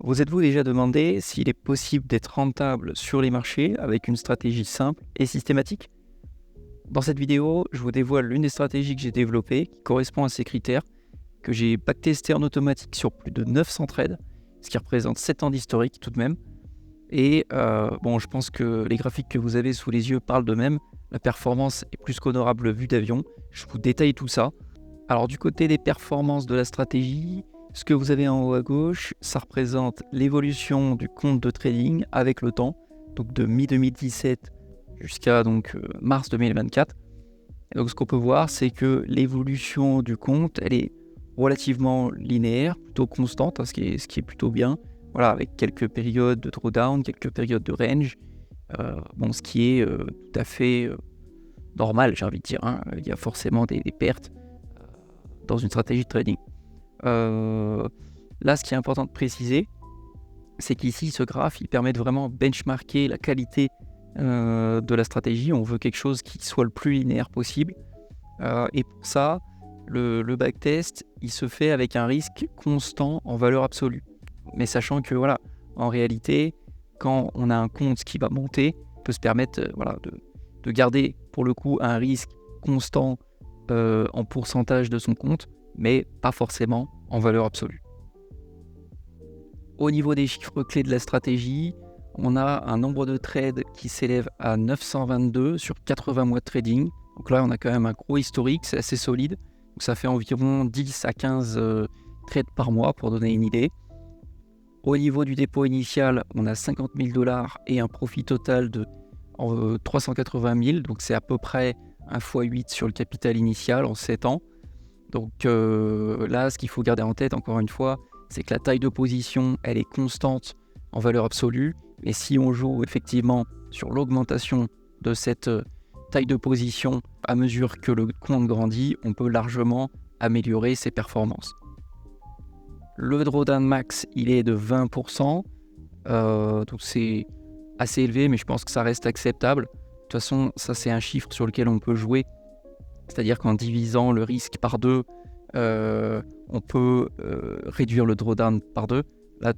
Vous êtes-vous déjà demandé s'il est possible d'être rentable sur les marchés avec une stratégie simple et systématique? Dans cette vidéo, je vous dévoile l'une des stratégies que j'ai développées qui correspond à ces critères, que j'ai backtesté en automatique sur plus de 900 trades, ce qui représente 7 ans d'historique tout de même. Et je pense que les graphiques que vous avez sous les yeux parlent d'eux-mêmes. La performance est plus qu'honorable vue d'avion. Je vous détaille tout ça. Alors du côté des performances de la stratégie, ce que vous avez en haut à gauche, ça représente l'évolution du compte de trading avec le temps, donc de mi-2017 jusqu'à mars 2024. Et donc ce qu'on peut voir, c'est que l'évolution du compte, elle est relativement linéaire, plutôt constante, ce qui est plutôt bien. Voilà, avec quelques périodes de drawdown, quelques périodes de range, ce qui est tout à fait normal, j'ai envie de dire. Il y a forcément des pertes dans une stratégie de trading. Là, ce qui est important de préciser, c'est qu'ici, ce graphe, il permet de vraiment benchmarker la qualité de la stratégie. On veut quelque chose qui soit le plus linéaire possible. Et pour ça, le backtest, il se fait avec un risque constant en valeur absolue. Mais sachant que, en réalité, quand on a un compte qui va monter, on peut se permettre de garder, pour le coup, un risque constant en pourcentage de son compte, mais pas forcément en valeur absolue. Au niveau des chiffres clés de la stratégie, on a un nombre de trades qui s'élève à 922 sur 80 mois de trading. Donc là, on a quand même un gros historique, c'est assez solide. Donc ça fait environ 10 à 15 trades par mois pour donner une idée. Au niveau du dépôt initial, on a 50 000 $ et un profit total de 380 000. Donc c'est à peu près 1 x 8 sur le capital initial en 7 ans. Donc là, ce qu'il faut garder en tête, encore une fois, c'est que la taille de position, elle est constante en valeur absolue. Et si on joue effectivement sur l'augmentation de cette taille de position à mesure que le compte grandit, on peut largement améliorer ses performances. Le drawdown max, il est de 20%. Donc c'est assez élevé, mais je pense que ça reste acceptable. De toute façon, ça c'est un chiffre sur lequel on peut jouer. C'est-à-dire qu'en divisant le risque par 2, on peut réduire le drawdown par 2. Là,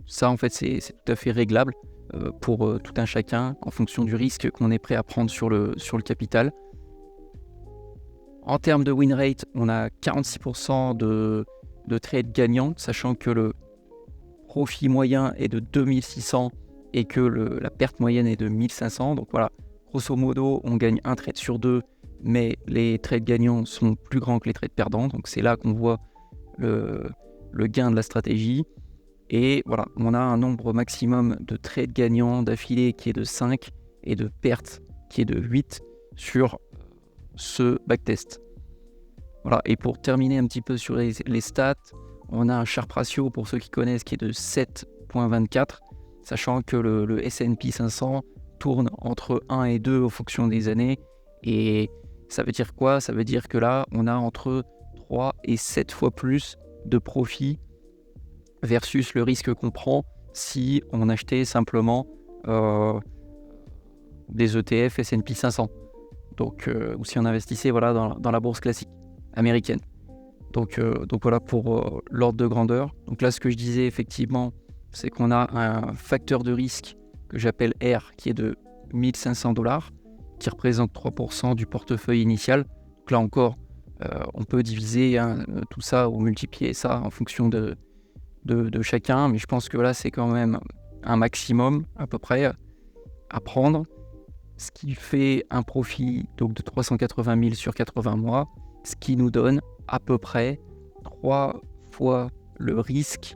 ça, en fait, c'est tout à fait réglable pour tout un chacun en fonction du risque qu'on est prêt à prendre sur le capital. En termes de win rate, on a 46% de trades gagnants, sachant que le profit moyen est de 2600 et que la perte moyenne est de 1500. Donc voilà, grosso modo, on gagne un trade sur 2, mais les trades gagnants sont plus grands que les trades perdants. Donc c'est là qu'on voit le gain de la stratégie. Et voilà, on a un nombre maximum de trades gagnants d'affilée qui est de 5 et de pertes qui est de 8 sur ce backtest. Voilà, et pour terminer un petit peu sur les stats, on a un Sharpe ratio pour ceux qui connaissent qui est de 7.24, sachant que le S&P 500 tourne entre 1 et 2 en fonction des années. Et ça veut dire quoi? Ça veut dire que là, on a entre 3 et 7 fois plus de profit versus le risque qu'on prend si on achetait simplement des ETF S&P 500. Donc, ou si on investissait dans la bourse classique américaine. Donc voilà pour l'ordre de grandeur. Donc là, ce que je disais effectivement, c'est qu'on a un facteur de risque que j'appelle R qui est de 1500 $, qui représente 3% du portefeuille initial. Donc là encore, on peut diviser tout ça ou multiplier ça en fonction de chacun, mais je pense que là, c'est quand même un maximum à peu près à prendre, ce qui fait un profit donc de 380 000 sur 80 mois, ce qui nous donne à peu près 3 fois le risque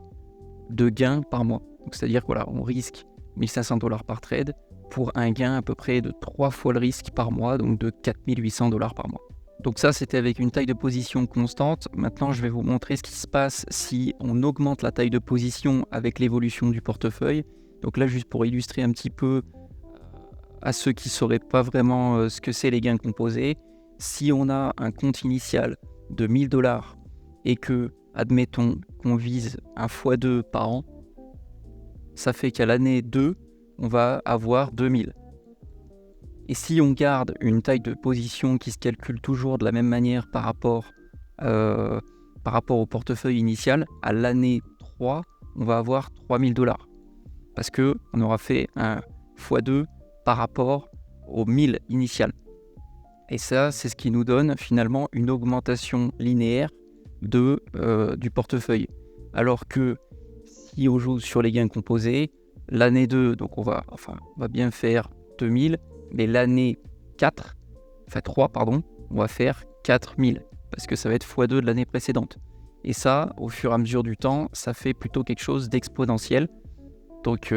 de gain par mois. Donc c'est-à-dire qu'on risque 1500 $ par trade pour un gain à peu près de 3 fois le risque par mois, donc de 4800 $ par mois. Donc ça, c'était avec une taille de position constante. Maintenant, je vais vous montrer ce qui se passe si on augmente la taille de position avec l'évolution du portefeuille. Donc là, juste pour illustrer un petit peu à ceux qui ne sauraient pas vraiment ce que c'est les gains composés, si on a un compte initial de 1000 $ et que, admettons, qu'on vise un x2 par an, ça fait qu'à l'année 2, on va avoir 2000. Et si on garde une taille de position qui se calcule toujours de la même manière par rapport au portefeuille initial, à l'année 3, on va avoir 3 000 $. Parce qu'on aura fait un x2 par rapport aux 1000 initiales. Et ça, c'est ce qui nous donne finalement une augmentation linéaire du portefeuille. Alors que si on joue sur les gains composés, l'année 2, donc on va bien faire 2000, mais l'année 3, on va faire 4000, parce que ça va être x2 de l'année précédente. Et ça, au fur et à mesure du temps, ça fait plutôt quelque chose d'exponentiel. Donc,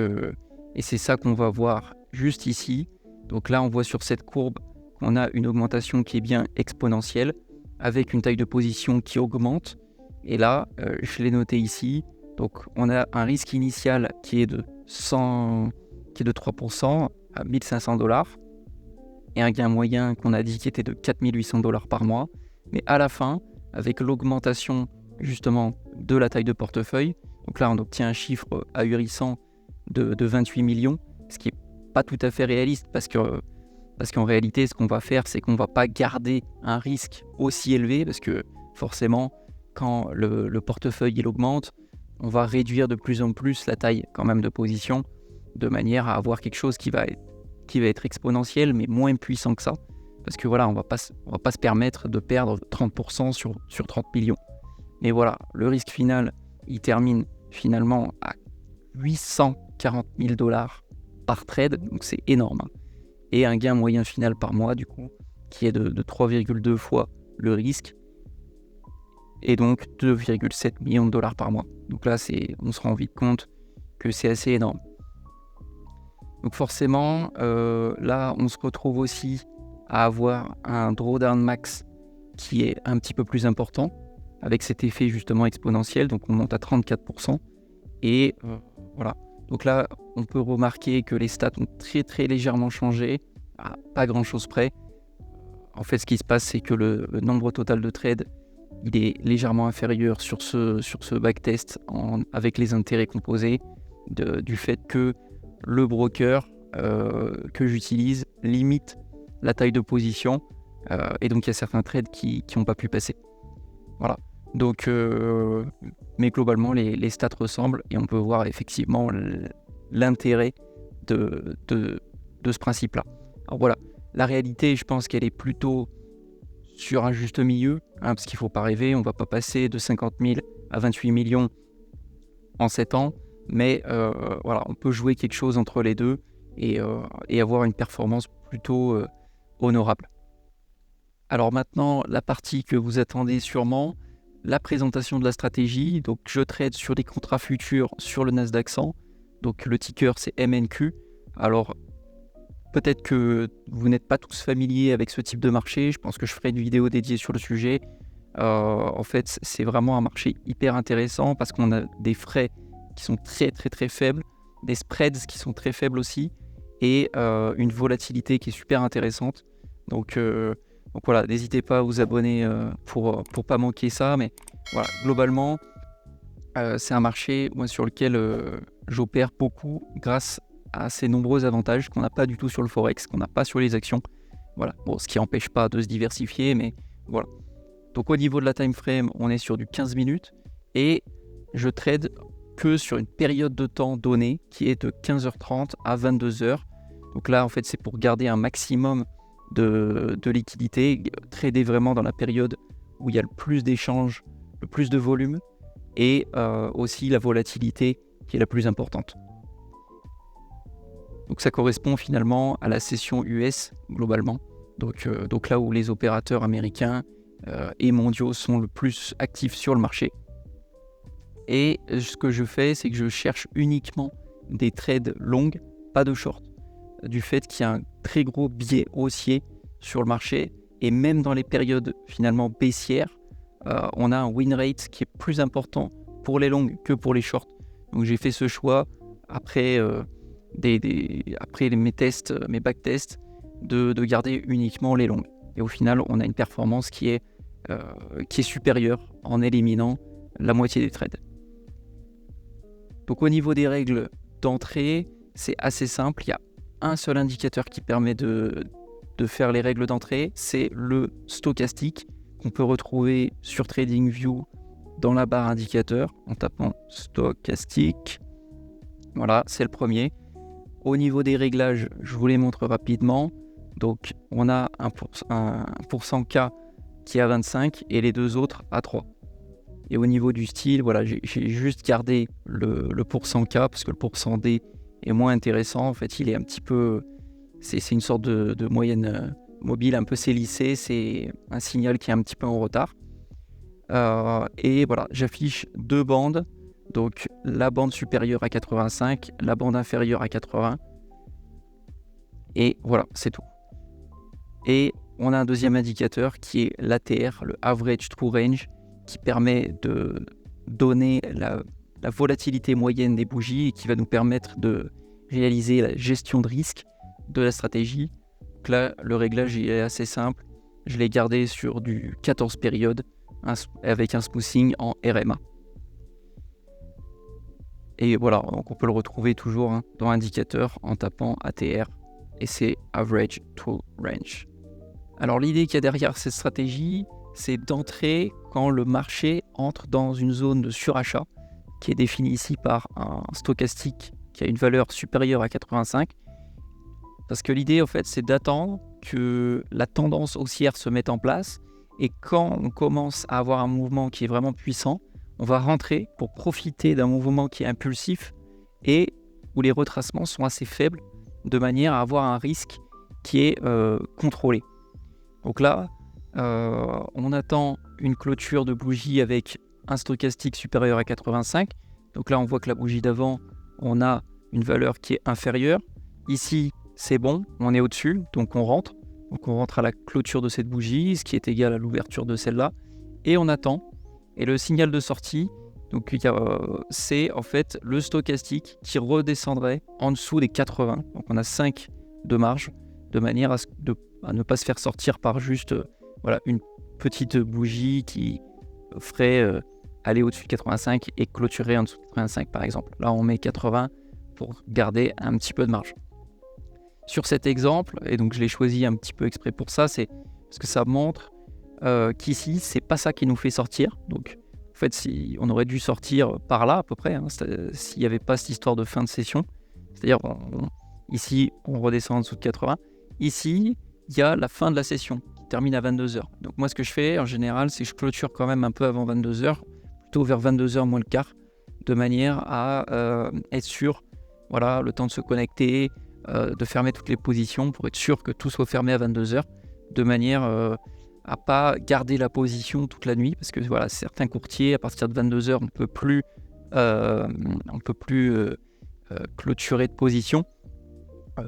et c'est ça qu'on va voir juste ici. Donc là, on voit sur cette courbe qu'on a une augmentation qui est bien exponentielle, avec une taille de position qui augmente. Et là, je l'ai noté ici. Donc on a un risque initial qui est de 3% à 1 500 $, et un gain moyen qu'on a dit qui était de 4 800 $ par mois. Mais à la fin, avec l'augmentation justement de la taille de portefeuille, donc là on obtient un chiffre ahurissant de 28 millions, ce qui n'est pas tout à fait réaliste, parce qu'en réalité, ce qu'on va faire, c'est qu'on ne va pas garder un risque aussi élevé, parce que forcément, quand le portefeuille il augmente, on va réduire de plus en plus la taille quand même de position, de manière à avoir quelque chose qui va être exponentiel, mais moins puissant que ça, parce que voilà, on va pas se permettre de perdre 30% sur 30 millions. Mais voilà, le risque final, il termine finalement à 840 000 $ par trade, donc c'est énorme. Et un gain moyen final par mois, du coup, qui est de 3,2 fois le risque, et donc 2,7 millions de $ par mois. Donc là, on se rend vite compte que c'est assez énorme. Donc forcément, là, on se retrouve aussi à avoir un drawdown max qui est un petit peu plus important, avec cet effet justement exponentiel, donc on monte à 34%. Et voilà. Donc là, on peut remarquer que les stats ont très très légèrement changé, à pas grand chose près. En fait, ce qui se passe, c'est que le nombre total de trades, il est légèrement inférieur sur ce backtest avec les intérêts composés, du fait que le broker que j'utilise limite la taille de position, et donc il y a certains trades qui n'ont pas pu passer. Voilà. Donc, mais globalement, les stats ressemblent, et on peut voir effectivement l'intérêt de ce principe-là. Alors voilà, la réalité, je pense qu'elle est plutôt sur un juste milieu, parce qu'il ne faut pas rêver, on ne va pas passer de 50 000 à 28 millions en 7 ans, mais voilà, on peut jouer quelque chose entre les deux et avoir une performance plutôt honorable. Alors maintenant, la partie que vous attendez sûrement, la présentation de la stratégie. Donc je trade sur des contrats futurs sur le Nasdaq 100, donc le ticker c'est MNQ. Alors peut-être que vous n'êtes pas tous familiers avec ce type de marché, je pense que je ferai une vidéo dédiée sur le sujet. En fait, c'est vraiment un marché hyper intéressant parce qu'on a des frais qui sont très très très faibles, des spreads qui sont très faibles aussi, et une volatilité qui est super intéressante. Donc voilà, n'hésitez pas à vous abonner pour pas manquer ça. Mais voilà, globalement, c'est un marché sur lequel j'opère beaucoup grâce à ces nombreux avantages qu'on n'a pas du tout sur le Forex, qu'on n'a pas sur les actions. Voilà. Bon, ce qui n'empêche pas de se diversifier, mais voilà. Donc au niveau de la time frame, on est sur du 15 minutes et je trade que sur une période de temps donnée qui est de 15h30 à 22h. Donc là, en fait, c'est pour garder un maximum de liquidité, trader vraiment dans la période où il y a le plus d'échanges, le plus de volume, et aussi la volatilité qui est la plus importante. Donc ça correspond finalement à la session US globalement, donc là où les opérateurs américains et mondiaux sont le plus actifs sur le marché. Et ce que je fais, c'est que je cherche uniquement des trades longues, pas de short, du fait qu'il y a un très gros biais haussier sur le marché, et même dans les périodes finalement baissières, on a un win rate qui est plus important pour les longues que pour les shorts. Donc j'ai fait ce choix après mes tests, mes backtests, de garder uniquement les longues. Et au final, on a une performance qui est supérieure en éliminant la moitié des trades. Donc au niveau des règles d'entrée, c'est assez simple. Il y a un seul indicateur qui permet de faire les règles d'entrée, c'est le stochastique qu'on peut retrouver sur TradingView dans la barre indicateur en tapant stochastique. Voilà, c'est le premier. Au niveau des réglages, je vous les montre rapidement. Donc, on a un pourcent K qui est à 25 et les deux autres à 3. Et au niveau du style, voilà, j'ai juste gardé le pourcent K parce que le pourcent D est moins intéressant. En fait, il est un petit peu... C'est une sorte de moyenne mobile un peu lissée. C'est un signal qui est un petit peu en retard. Et voilà, j'affiche deux bandes. Donc, la bande supérieure à 85, la bande inférieure à 80. Et voilà, c'est tout. Et on a un deuxième indicateur qui est l'ATR, le Average True Range, qui permet de donner la volatilité moyenne des bougies et qui va nous permettre de réaliser la gestion de risque de la stratégie. Donc là, le réglage est assez simple. Je l'ai gardé sur du 14 périodes avec un smoothing en RMA. Et voilà, donc on peut le retrouver toujours dans l'indicateur en tapant ATR et c'est Average True Range. Alors l'idée qu'il y a derrière cette stratégie, c'est d'entrer quand le marché entre dans une zone de surachat qui est définie ici par un stochastique qui a une valeur supérieure à 85. Parce que l'idée en fait c'est d'attendre que la tendance haussière se mette en place et quand on commence à avoir un mouvement qui est vraiment puissant, on va rentrer pour profiter d'un mouvement qui est impulsif et où les retracements sont assez faibles de manière à avoir un risque qui est contrôlé. Donc là, on attend une clôture de bougie avec un stochastique supérieur à 85. Donc là, on voit que la bougie d'avant, on a une valeur qui est inférieure. Ici, c'est bon, on est au-dessus, donc on rentre. Donc on rentre à la clôture de cette bougie, ce qui est égal à l'ouverture de celle-là. Et on attend. Et le signal de sortie, donc, c'est en fait le stochastique qui redescendrait en dessous des 80. Donc on a 5 de marge, de manière à ne pas se faire sortir par juste une petite bougie qui ferait aller au-dessus de 85 et clôturer en dessous de 85 par exemple. Là on met 80 pour garder un petit peu de marge. Sur cet exemple, et donc je l'ai choisi un petit peu exprès pour ça, c'est parce que ça montre qu'ici c'est pas ça qui nous fait sortir. Donc en fait si on aurait dû sortir par là à peu près, s'il n'y avait pas cette histoire de fin de session, c'est-à-dire ici on redescend en dessous de 80, ici il y a la fin de la session qui termine à 22h. Donc moi ce que je fais en général c'est que je clôture quand même un peu avant 22h, plutôt vers 22h moins le quart, de manière à être sûr, voilà, le temps de se connecter, de fermer toutes les positions pour être sûr que tout soit fermé à 22h, de manière à pas garder la position toute la nuit, parce que voilà, certains courtiers à partir de 22h on peut plus clôturer de position.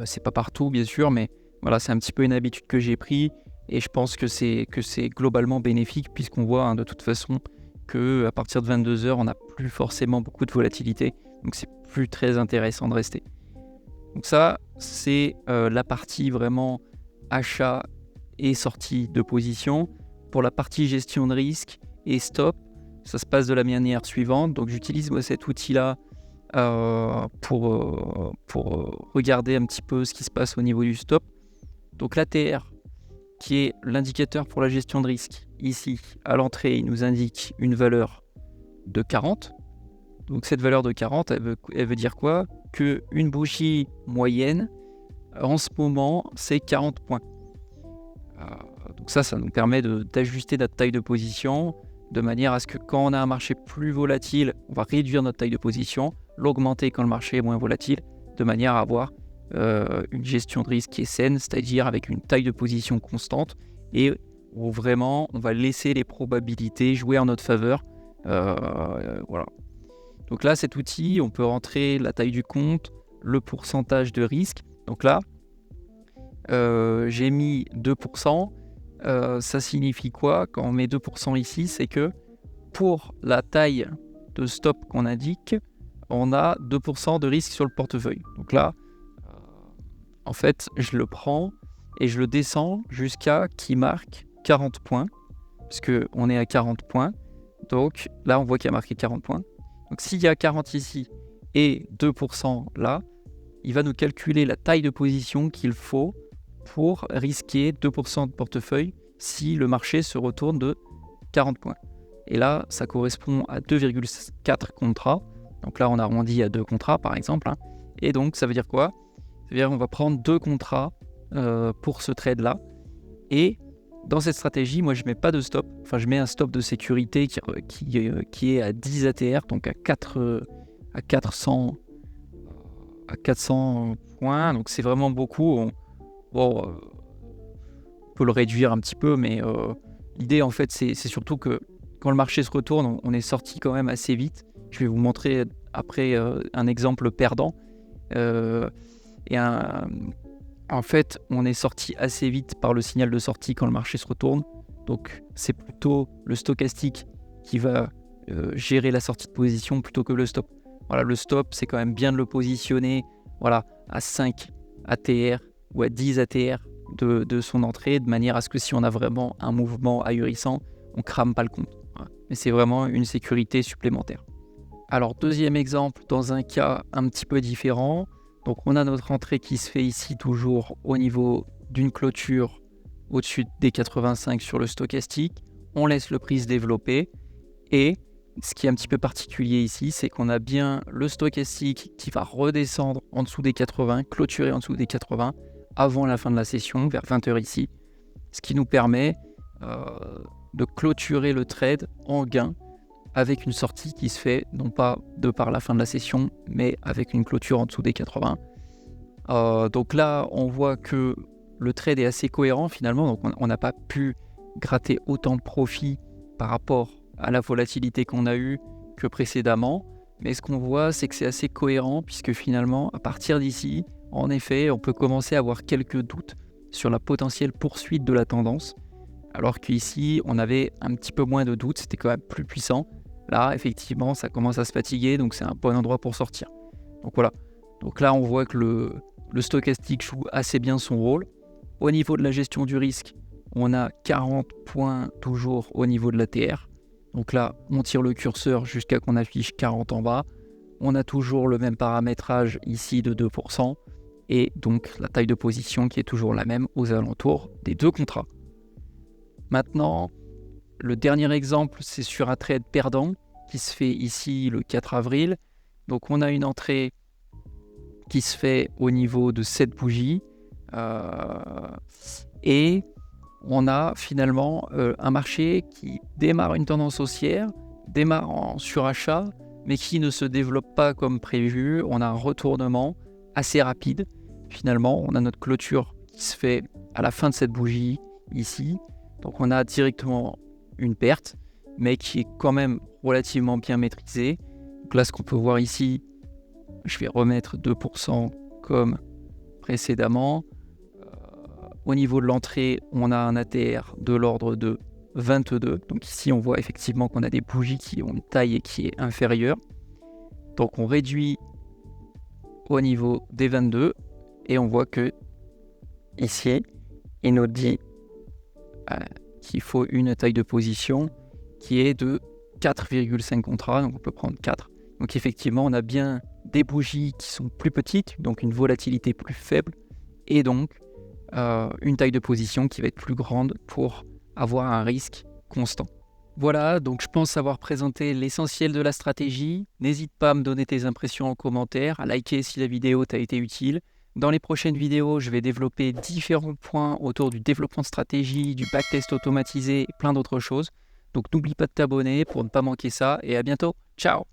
C'est pas partout bien sûr, mais voilà, c'est un petit peu une habitude que j'ai pris et je pense que c'est globalement bénéfique puisqu'on voit de toute façon que à partir de 22h on n'a plus forcément beaucoup de volatilité, donc c'est plus très intéressant de rester. Donc ça c'est la partie vraiment achat et sortie de position. Pour la partie gestion de risque et stop, ça se passe de la manière suivante. Donc j'utilise cet outil-là pour regarder un petit peu ce qui se passe au niveau du stop. Donc l'ATR, qui est l'indicateur pour la gestion de risque, ici à l'entrée, il nous indique une valeur de 40. Donc cette valeur de 40, elle veut dire quoi? Qu'une bougie moyenne, en ce moment, c'est 40 points. Donc ça nous permet d'ajuster notre taille de position de manière à ce que quand on a un marché plus volatile, on va réduire notre taille de position, l'augmenter quand le marché est moins volatile, de manière à avoir une gestion de risque qui est saine, c'est-à-dire avec une taille de position constante et où vraiment on va laisser les probabilités jouer en notre faveur. Voilà. Donc là, cet outil, on peut rentrer la taille du compte, le pourcentage de risque. Donc là, j'ai mis 2%. Ça signifie quoi? Quand on met 2% ici, c'est que pour la taille de stop qu'on indique, on a 2% de risque sur le portefeuille. Donc là, en fait, je le prends et je le descends jusqu'à qui marque 40 points, puisqu'on est à 40 points. Donc là, on voit qu'il y a marqué 40 points. Donc s'il y a 40 ici et 2% là, il va nous calculer la taille de position qu'il faut pour risquer 2% de portefeuille si le marché se retourne de 40 points. Et là, ça correspond à 2,4 contrats. Donc là, on arrondit à 2 contrats, par exemple. Et donc, ça veut dire quoi? Ça veut dire qu'on va prendre 2 contrats pour ce trade-là. Et dans cette stratégie, moi, je ne mets pas de stop. Enfin, je mets un stop de sécurité qui est à 10 ATR, donc à 400 points. Donc, c'est vraiment beaucoup. On peut le réduire un petit peu, mais l'idée, en fait, c'est surtout que quand le marché se retourne, on est sorti quand même assez vite. Je vais vous montrer après un exemple perdant. En fait, on est sorti assez vite par le signal de sortie quand le marché se retourne. Donc, c'est plutôt le stochastique qui va gérer la sortie de position plutôt que le stop. Voilà, le stop, c'est quand même bien de le positionner à 5 ATR ou à 10 ATR de son entrée, de manière à ce que si on a vraiment un mouvement ahurissant, on crame pas le compte. Voilà. Mais c'est vraiment une sécurité supplémentaire. Alors, deuxième exemple, dans un cas un petit peu différent. Donc, on a notre entrée qui se fait ici toujours au niveau d'une clôture au-dessus des 85 sur le stochastique. On laisse le prix se développer. Et ce qui est un petit peu particulier ici, c'est qu'on a bien le stochastique qui va redescendre en dessous des 80, clôturer en dessous des 80 avant la fin de la session, vers 20h ici. Ce qui nous permet de clôturer le trade en gain avec une sortie qui se fait non pas de par la fin de la session, mais avec une clôture en dessous des 80. Donc là, on voit que le trade est assez cohérent finalement, donc on n'a pas pu gratter autant de profit par rapport à la volatilité qu'on a eue que précédemment, mais ce qu'on voit, c'est que c'est assez cohérent, puisque finalement, à partir d'ici, en effet, on peut commencer à avoir quelques doutes sur la potentielle poursuite de la tendance, alors qu'ici, on avait un petit peu moins de doutes, c'était quand même plus puissant. Là, effectivement, ça commence à se fatiguer, donc c'est un bon endroit pour sortir. Donc voilà. Donc là, on voit que le stochastique joue assez bien son rôle. Au niveau de la gestion du risque, on a 40 points toujours au niveau de l'ATR. Donc là, on tire le curseur jusqu'à qu'on affiche 40 en bas. On a toujours le même paramétrage ici de 2%. Et donc la taille de position qui est toujours la même aux alentours des 2 contrats. Maintenant, le dernier exemple, c'est sur un trade perdant qui se fait ici le 4 avril. Donc on a une entrée qui se fait au niveau de cette bougie. Et on a finalement un marché qui démarre une tendance haussière, démarre en surachat, mais qui ne se développe pas comme prévu. On a un retournement assez rapide. Finalement, on a notre clôture qui se fait à la fin de cette bougie ici. Donc on a directement une perte, mais qui est quand même relativement bien maîtrisée. Donc là, ce qu'on peut voir ici, je vais remettre 2% comme précédemment. Au niveau de l'entrée, on a un ATR de l'ordre de 22. Donc ici, on voit effectivement qu'on a des bougies qui ont une taille qui est inférieure. Donc on réduit au niveau des 22 et on voit que ici, il nous dit qu'il faut une taille de position qui est de 4,5 contrats. Donc on peut prendre 4. Donc effectivement, on a bien des bougies qui sont plus petites, donc une volatilité plus faible et donc une taille de position qui va être plus grande pour avoir un risque constant. Voilà, donc je pense avoir présenté l'essentiel de la stratégie. N'hésite pas à me donner tes impressions en commentaire, à liker si la vidéo t'a été utile. Dans les prochaines vidéos, je vais développer différents points autour du développement de stratégie, du backtest automatisé et plein d'autres choses. Donc n'oublie pas de t'abonner pour ne pas manquer ça et à bientôt. Ciao!